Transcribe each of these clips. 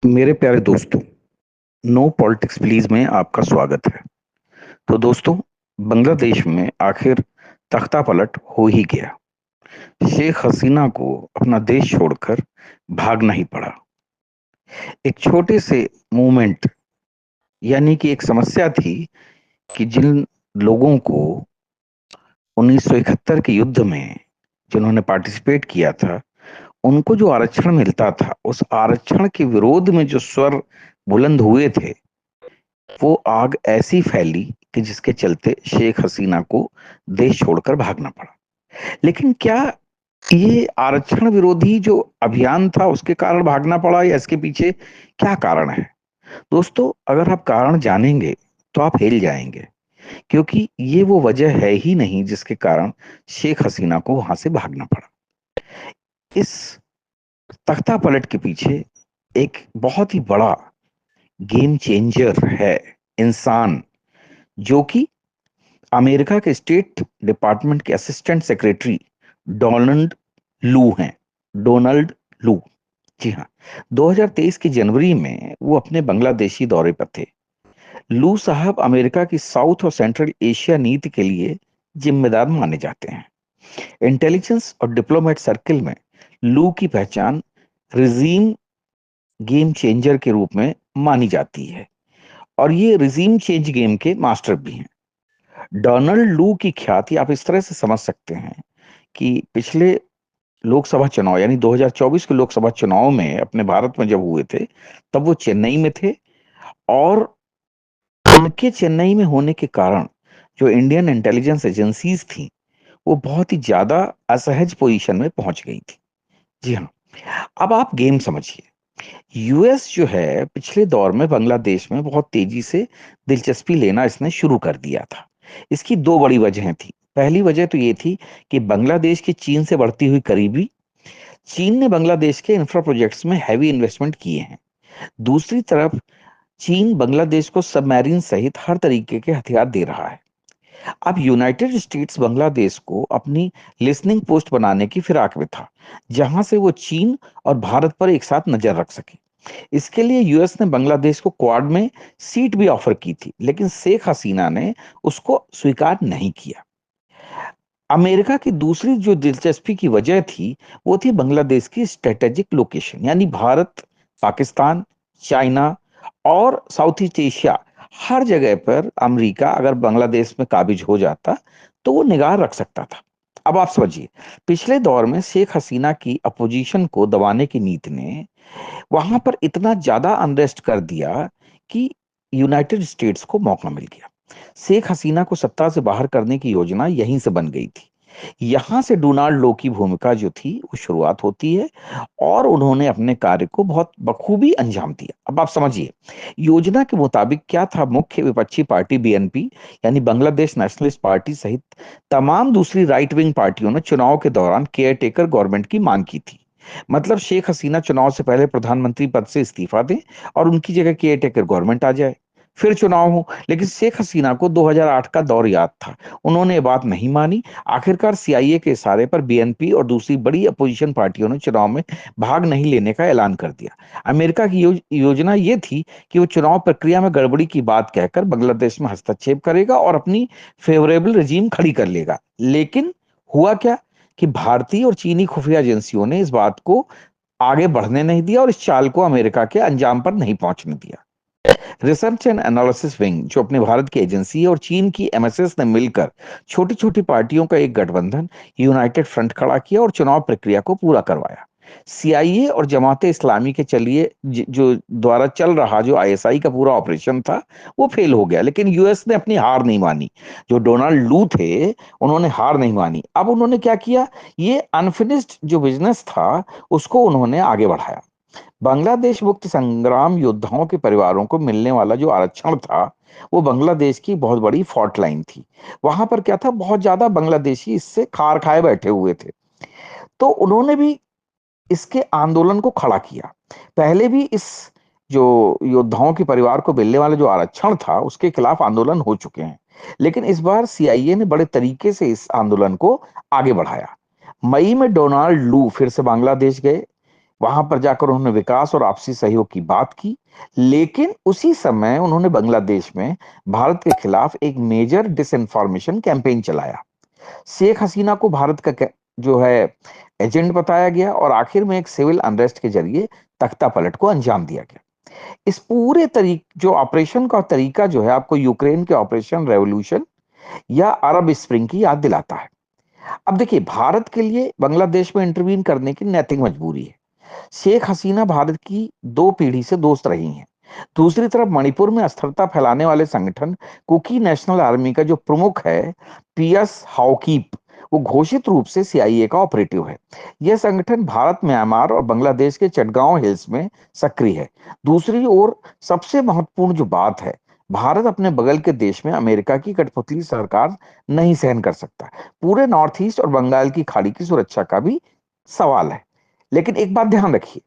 मेरे प्यारे दोस्तों, नो पॉलिटिक्स प्लीज में आपका स्वागत है। तो दोस्तों, बांग्लादेश में आखिर तख्ता पलट हो ही गया। शेख हसीना को अपना देश छोड़कर भागना ही पड़ा। एक छोटे से मूवमेंट, यानी कि एक समस्या थी कि जिन लोगों को 1971 के युद्ध में जिन्होंने पार्टिसिपेट किया था, उनको जो आरक्षण मिलता था, उस आरक्षण के विरोध में जो स्वर बुलंद हुए थे, वो आग ऐसी फैली कि जिसके चलते शेख हसीना को देश छोड़कर भागना पड़ा। लेकिन क्या ये आरक्षण विरोधी जो अभियान था उसके कारण भागना पड़ा, या इसके पीछे क्या कारण है? दोस्तों, अगर आप कारण जानेंगे तो आप हिल जाएंगे, क्योंकि ये वो वजह है ही नहीं जिसके कारण शेख हसीना को वहां से भागना पड़ा। इस तख्ता पलट के पीछे एक बहुत ही बड़ा गेम चेंजर है इंसान, जो कि अमेरिका के स्टेट डिपार्टमेंट के असिस्टेंट सेक्रेटरी डोनाल्ड लू हैं। डोनाल्ड लू, जी हाँ। 2023 की जनवरी में वो अपने बांग्लादेशी दौरे पर थे। लू साहब अमेरिका की साउथ और सेंट्रल एशिया नीति के लिए जिम्मेदार माने जाते हैं। इंटेलिजेंस और डिप्लोमेट सर्किल में लू की पहचान रिजीम गेम चेंजर के रूप में मानी जाती है, और ये रिजीम चेंज गेम के मास्टर भी हैं। डोनाल्ड लू की ख्याति आप इस तरह से समझ सकते हैं कि पिछले लोकसभा चुनाव, यानी 2024 के लोकसभा चुनाव में अपने भारत में जब हुए थे, तब वो चेन्नई में थे। और उनके चेन्नई में होने के कारण जो इंडियन इंटेलिजेंस एजेंसीज थी, वो बहुत ही ज्यादा असहज पोजीशन में पहुंच गई थी। जी हाँ। अब आप गेम समझिए। यूएस जो है, पिछले दौर में बांग्लादेश में बहुत तेजी से दिलचस्पी लेना इसने शुरू कर दिया था। इसकी दो बड़ी वजहें थी। पहली वजह तो ये थी कि बांग्लादेश की चीन से बढ़ती हुई करीबी। चीन ने बांग्लादेश के इंफ्रा प्रोजेक्ट्स में हैवी इन्वेस्टमेंट किए हैं। दूसरी तरफ चीन बांग्लादेश को सबमरीन सहित हर तरीके के हथियार दे रहा है। अब यूनाइटेड स्टेट्स बांग्लादेश को अपनी लिसनिंग पोस्ट बनाने की फिराक में था, जहां से वो चीन और भारत पर एक साथ नजर रख सके। इसके लिए यूएस ने बांग्लादेश को क्वाड में सीट भी ऑफर की थी, लेकिन शेख हसीना ने उसको स्वीकार नहीं किया। अमेरिका की दूसरी जो दिलचस्पी की वजह थी, वो थी बांग्लादेश की स्ट्रेटेजिक लोकेशन, यानी भारत, पाकिस्तान, चाइना और साउथ ईस्ट एशिया, हर जगह पर अमेरिका अगर बांग्लादेश में काबिज हो जाता तो वो निगाह रख सकता था। अब आप समझिए, पिछले दौर में शेख हसीना की अपोजिशन को दबाने की नीति ने वहां पर इतना ज्यादा अनरेस्ट कर दिया कि यूनाइटेड स्टेट्स को मौका मिल गया। शेख हसीना को सत्ता से बाहर करने की योजना यहीं से बन गई थी। यहां से डोनाल्ड लो की भूमिका जो थी वो शुरुआत होती है, और उन्होंने अपने कार्य को बहुत बखूबी अंजाम दिया। अब आप समझिए, योजना के मुताबिक क्या था। मुख्य विपक्षी पार्टी बीएनपी, यानी बांग्लादेश नेशनलिस्ट पार्टी सहित तमाम दूसरी राइट विंग पार्टियों ने चुनाव के दौरान केयर टेकर गवर्नमेंट की मांग की थी। मतलब शेख हसीना चुनाव से पहले प्रधानमंत्री पद से इस्तीफा दें और उनकी जगह केयर टेकर गवर्नमेंट आ जाए, फिर चुनाव हो। लेकिन शेख हसीना को 2008 का दौर याद था। उन्होंने ये बात नहीं मानी। आखिरकार सीआईए के इशारे पर बीएनपी और दूसरी बड़ी अपोजिशन पार्टियों ने चुनाव में भाग नहीं लेने का ऐलान कर दिया। अमेरिका की योजना ये थी कि वो चुनाव प्रक्रिया में गड़बड़ी की बात कहकर बांग्लादेश में हस्तक्षेप करेगा और अपनी फेवरेबल रजीम खड़ी कर लेगा। लेकिन हुआ क्या कि भारतीय और चीनी खुफिया एजेंसियों ने इस बात को आगे बढ़ने नहीं दिया और इस चाल को अमेरिका के अंजाम पर नहीं पहुंचने दिया। रिसर्च एंड एनालिसिस विंग, जो अपने भारत की एजेंसी है, और चीन की एमएसएस ने मिलकर छोटी छोटी पार्टियों का एक गठबंधन यूनाइटेड फ्रंट खड़ा किया और चुनाव प्रक्रिया को पूरा करवाया। सीआईए और जमाते इस्लामी के चलिए जो द्वारा चल रहा जो आईएसआई का पूरा ऑपरेशन था, वो फेल हो गया। लेकिन यूएस ने अपनी हार नहीं मानी। जो डोनाल्ड लू थे, उन्होंने हार नहीं मानी। अब उन्होंने क्या किया, ये अनफिनिश्ड जो बिजनेस था उसको उन्होंने आगे बढ़ाया। बांग्लादेश मुक्ति संग्राम योद्धाओं के परिवारों को मिलने वाला जो आरक्षण था, वो बांग्लादेश की बहुत बड़ी फॉल्ट लाइन थी। वहां पर क्या था, बहुत ज्यादा बांग्लादेशी इससे खार खाए बैठे हुए थे। तो उन्होंने भी इसके आंदोलन को खड़ा किया। पहले भी इस जो योद्धाओं के परिवार को मिलने वाला जो आरक्षण था, उसके खिलाफ आंदोलन हो चुके हैं। लेकिन इस बार सीआईए ने बड़े तरीके से इस आंदोलन को आगे बढ़ाया। मई में डोनाल्ड लू फिर से बांग्लादेश गए। वहां पर जाकर उन्होंने विकास और आपसी सहयोग की बात की, लेकिन उसी समय उन्होंने बांग्लादेश में भारत के खिलाफ एक मेजर डिसइंफॉर्मेशन कैंपेन चलाया। शेख हसीना को भारत का जो है एजेंट बताया गया और आखिर में एक सिविल अनरेस्ट के जरिए तख्ता पलट को अंजाम दिया गया। इस पूरे जो ऑपरेशन का तरीका जो है आपको यूक्रेन के ऑपरेशन रेवोल्यूशन या अरब स्प्रिंग की याद दिलाता है। अब देखिए, भारत के लिए बांग्लादेश में इंटरवीन करने की नैतिक मजबूरी है। शेख हसीना भारत की 2 पीढ़ी से दोस्त रही हैं। दूसरी तरफ मणिपुर में अस्थिरता फैलाने वाले संगठन कुकी नेशनल आर्मी का जो प्रमुख है, पीएस हाउकीप, वो घोषित रूप से सीआईए का ऑपरेटिव है। यह संगठन भारत, म्यांमार और बांग्लादेश के चटगांव हिल्स में सक्रिय है। दूसरी ओर सबसे महत्वपूर्ण जो बात है, भारत अपने बगल के देश में अमेरिका की कठपुतली सरकार नहीं सहन कर सकता। पूरे नॉर्थ ईस्ट और बंगाल की खाड़ी की सुरक्षा का भी सवाल है। लेकिन एक बात ध्यान रखिए,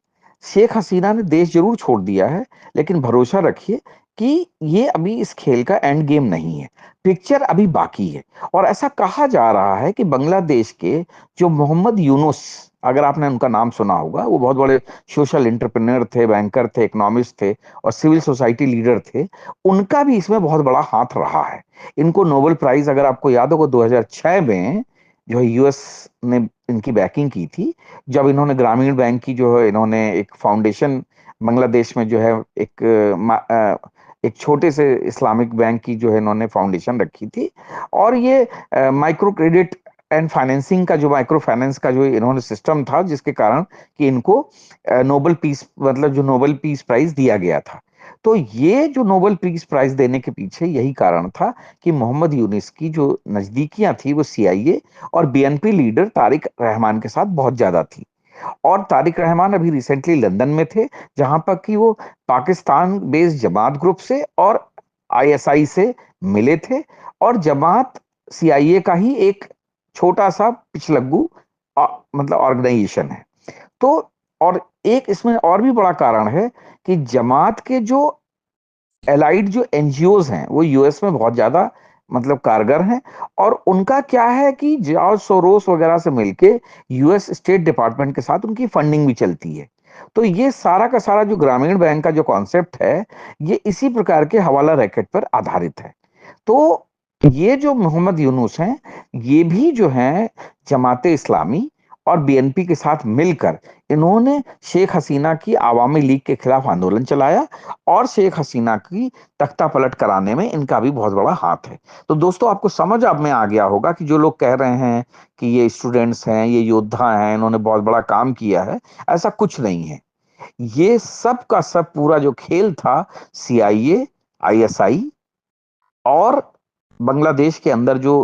शेख हसीना ने देश जरूर छोड़ दिया है, लेकिन भरोसा रखिए कि ये अभी इस खेल का एंड गेम नहीं है। पिक्चर अभी बाकी है। और ऐसा कहा जा रहा है कि बांग्लादेश के जो मोहम्मद यूनुस, अगर आपने उनका नाम सुना होगा, वो बहुत बड़े सोशल एंटरप्रेन्योर थे, बैंकर थे, इकोनॉमिस्ट थे और सिविल सोसाइटी लीडर थे। उनका भी इसमें बहुत बड़ा हाथ रहा है। इनको नोबेल प्राइज, अगर आपको याद होगा, 2006 में जो है यूएस ने इनकी बैकिंग की थी, जब इन्होंने ग्रामीण बैंक की जो है इन्होंने एक फाउंडेशन बांग्लादेश में जो है एक छोटे से इस्लामिक बैंक की जो है इन्होंने फाउंडेशन रखी थी। और ये माइक्रो क्रेडिट एंड फाइनेंसिंग का जो माइक्रो फाइनेंस का जो इन्होंने सिस्टम था, जिसके कारण कि इनको नोबेल पीस मतलब जो नोबेल पीस प्राइज दिया गया था। तो ये जो नोबेल पीस प्राइज देने के पीछे यही कारण था कि मोहम्मद यूनिस की जो नजदीकियां थी वो सीआईए और बीएनपी लीडर तारिक रहमान के साथ बहुत ज्यादा थी। और तारिक रहमान अभी रिसेंटली लंदन में थे, जहां पर कि वो पाकिस्तान बेस्ड जमात ग्रुप से और आईएसआई से मिले थे। और जमात सीआईए का ही एक छोटा सा पिछलग्गू मतलब ऑर्गेनाइजेशन है। तो और एक इसमें और भी बड़ा कारण है कि जमात के जो एलाइड जो एनजीओज हैं वो यूएस में बहुत ज्यादा मतलब कारगर हैं। और उनका क्या है कि जॉर्ज सोरोस वगैरह से मिलके यूएस स्टेट डिपार्टमेंट के साथ उनकी फंडिंग भी चलती है। तो ये सारा का सारा जो ग्रामीण बैंक का जो कॉन्सेप्ट है, ये इसी प्रकार के हवाला रैकेट पर आधारित है। तो ये जो मोहम्मद यूनुस हैं, ये भी जो हैं जमाते इस्लामी और बीएनपी के साथ मिलकर इन्होंने शेख हसीना की आवामी लीग के खिलाफ आंदोलन चलाया और शेख हसीना की तख्ता पलट कराने में इनका भी बहुत बड़ा हाथ है। तो दोस्तों, आपको समझ अब में आ गया होगा कि जो लोग कह रहे हैं कि ये स्टूडेंट्स हैं, ये योद्धा हैं, इन्होंने बहुत बड़ा काम किया है, ऐसा कुछ नहीं है। ये सब का सब पूरा जो खेल था, सीआईए, आईएसआई और बांग्लादेश के अंदर जो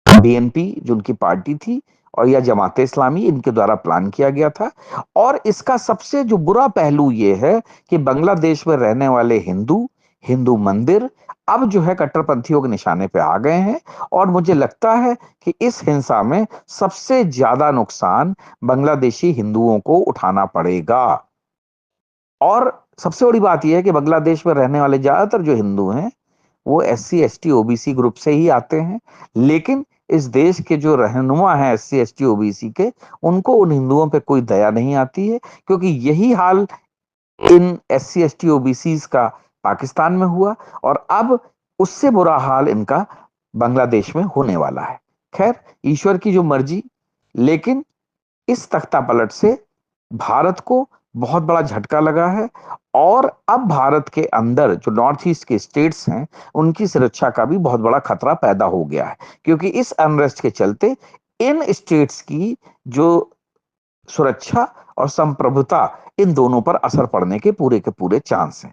बीएनपी जो उनकी पार्टी थी और या जमाते इस्लामी, इनके द्वारा प्लान किया गया था। और इसका सबसे जो बुरा पहलू ये है कि बांग्लादेश में रहने वाले हिंदू, हिंदू मंदिर अब जो है कट्टरपंथियों के निशाने पे आ गए हैं। और मुझे लगता है कि इस हिंसा में सबसे ज्यादा नुकसान बांग्लादेशी हिंदुओं को उठाना पड़ेगा। और सबसे बड़ी बात यह है कि बांग्लादेश में रहने वाले ज्यादातर जो हिंदू हैं वो एससी एसटी ओबीसी ग्रुप से ही आते हैं। लेकिन इस देश के जो रहनुमा हैं एससी एसटी ओबीसी के, उनको उन हिंदुओं पे कोई दया नहीं आती है, क्योंकि यही हाल इन एससी एसटी ओबीसी का पाकिस्तान में हुआ और अब उससे बुरा हाल इनका बांग्लादेश में होने वाला है। खैर, ईश्वर की जो मर्जी। लेकिन इस तख्ता पलट से भारत को बहुत बड़ा झटका लगा है और अब भारत के अंदर जो नॉर्थ ईस्ट के स्टेट्स हैं उनकी सुरक्षा का भी बहुत बड़ा खतरा पैदा हो गया है, क्योंकि इस अनरेस्ट के चलते इन स्टेट्स की जो सुरक्षा और संप्रभुता, इन दोनों पर असर पड़ने के पूरे चांस हैं।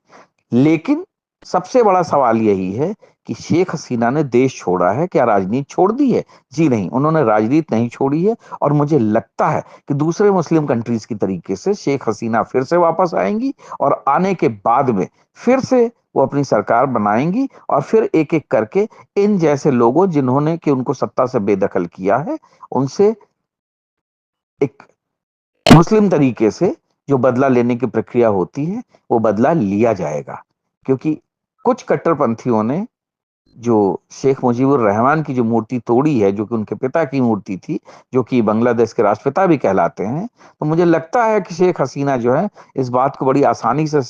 लेकिन सबसे बड़ा सवाल यही है कि शेख हसीना ने देश छोड़ा है, क्या राजनीति छोड़ दी है? जी नहीं, उन्होंने राजनीति नहीं छोड़ी है। और मुझे लगता है कि दूसरे मुस्लिम कंट्रीज की तरीके से शेख हसीना फिर से वापस आएंगी और आने के बाद में फिर से वो अपनी सरकार बनाएंगी और फिर एक एक करके इन जैसे लोगों जिन्होंने कि उनको सत्ता से बेदखल किया है, उनसे एक मुस्लिम तरीके से जो बदला लेने की प्रक्रिया होती है वो बदला लिया जाएगा। क्योंकि कुछ कट्टरपंथियों ने जो शेख मुजीबुर रहमान की जो मूर्ति तोड़ी है, जो कि उनके पिता की मूर्ति थी, जो कि बांग्लादेश के राष्ट्रपिता भी कहलाते हैं, तो मुझे लगता है कि शेख हसीना जो है इस बात को बड़ी आसानी से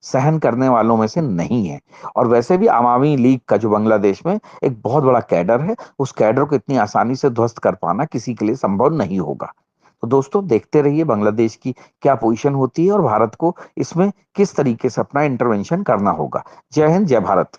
सहन करने वालों में से नहीं है। और वैसे भी अवामी लीग का जो बांग्लादेश में एक बहुत बड़ा कैडर है, उस कैडर को इतनी आसानी से ध्वस्त कर पाना किसी के लिए संभव नहीं होगा। तो दोस्तों, देखते रहिए बांग्लादेश की क्या पोजीशन होती है और भारत को इसमें किस तरीके से अपना इंटरवेंशन करना होगा। जय हिंद, जय भारत।